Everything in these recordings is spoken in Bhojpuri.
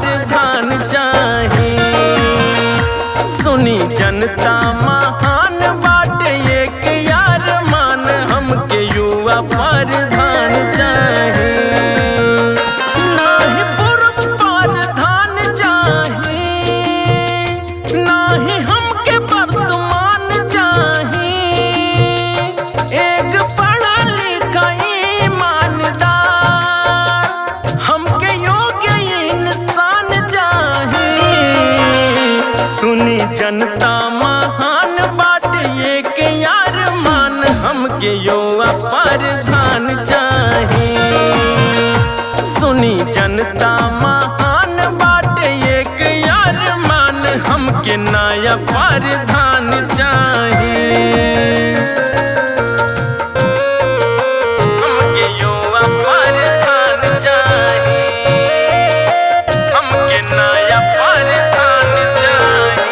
प्रधान चाही। सुनी जनता महान बाटे एक यार मान हमके युवा प्रधान चाही। नाही पूर्व प्रधान चाही, नाही हमके वर्तमान चाही। एक पढ़ा लिखा ईमानदार हमके योग्य इंसान चाही। सुनी जनता महान बाटे एक यार मान हमके युवा प्रधान चाही। सुनी जनता महान बाटे एक यार मान हमके नया प्रधान चाही। हमके युवा प्रधान चाही, हमके नया प्रधान चाही।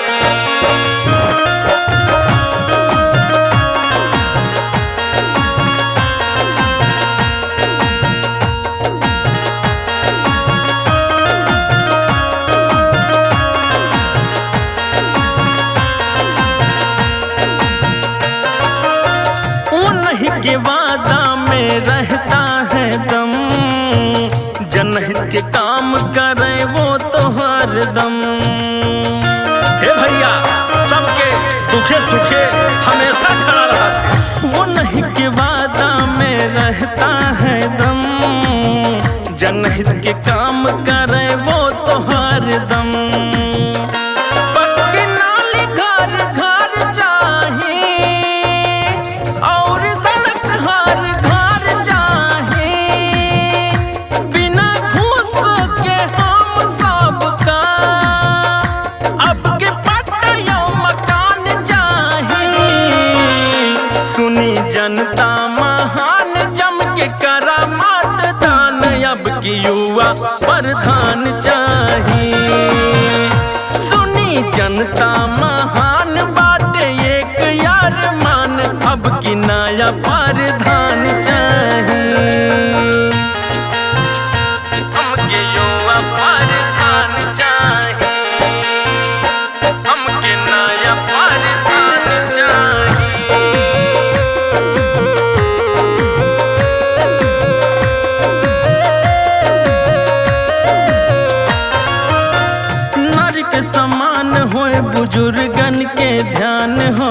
उन्हीं के वादा में रहता है दम, जनहित के काम करे वो तो हरदम। हे भैया सबके दुखे सुखे हमेशा खड़ा रहा। वो नहीं के वादा में रहता है दम, जनहित के काम करे वो तो हरदम। पक्की नाली घर घर चाही और सड़क हर घर चाही। बिना घूस के हम सबका अब के पट्टा या मकान चाही। सुनी जनता महान जम के करा मतदान अब की युवा प्रधान चाही। सुनी जनता महान बाटे एक यार मान अब की नया प्रधान चाही। हमके युवा प्रधान चाही, हमके नया प्रधान चाही। नारी के समान होए बुजुर्गन के ध्यान हो,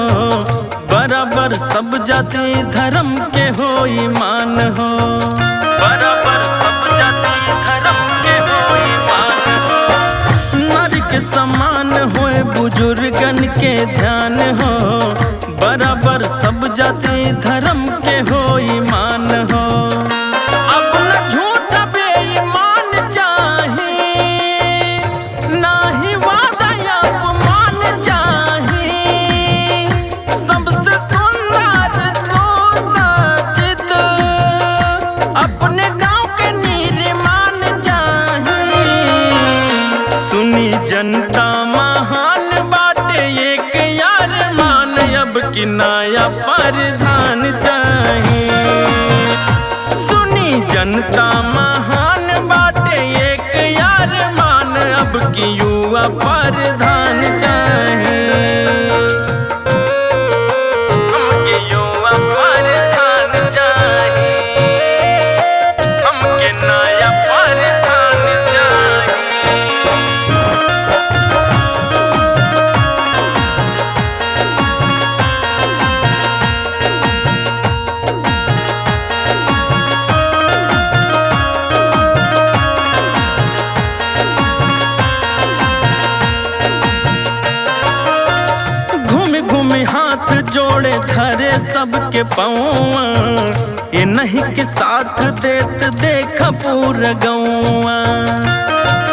बराबर सब जाति धर्म के हो ईमान हो। बराबर सब जाति धर्म के हो ईमान हो। नारी के समान होए बुजुर्गन के ध्यान हो, बराबर सब जाति धर्म के हो ईमान हो। अपना झूठा बेईमान चाही, नाही वादा अपमान चाही। सबसे सुंदर सुसज्जित अपने गांव के निर्माण चाही। सुनी जनता महान बाटे एक यार मान अब की नया प्रधान चाही। सुनी जनता महान बाटे एक यार मान अब की युवा प्रधान चाही। हमके युवा प्रधान चाही, हमके नया प्रधान चाही। घूमी घूमी हाथ जोड़े धरे सबके पौआ, ये नहीं के साथ देत देखा पूरा गौआ।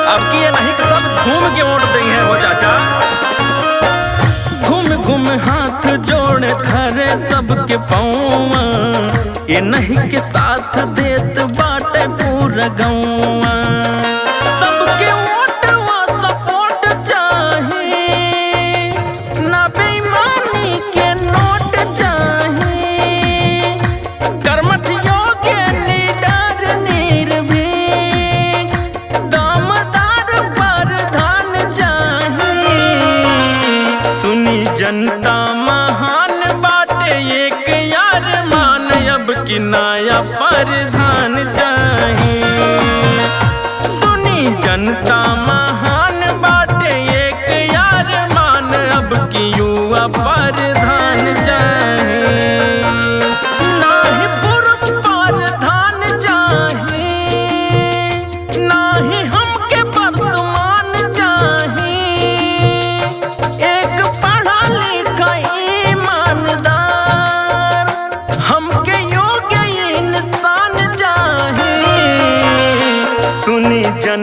अब की ये नहीं के सब झूम के वोट दी है वो चाचा। घूम घूम हाथ जोड़े धरे सबके पौआ, ये नहीं के साथ देत बाटे पूरा गौआ। सबके वोट वा सपोर्ट चाही, ना बेईमानी के नोट चाही। कर्मठ योग्य लीडर निर्भीक, दमदार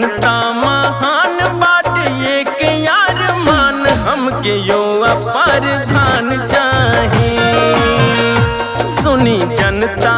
जनता महान बाट एक यार मान हमके युवा प्रधान चाही। सुनी जनता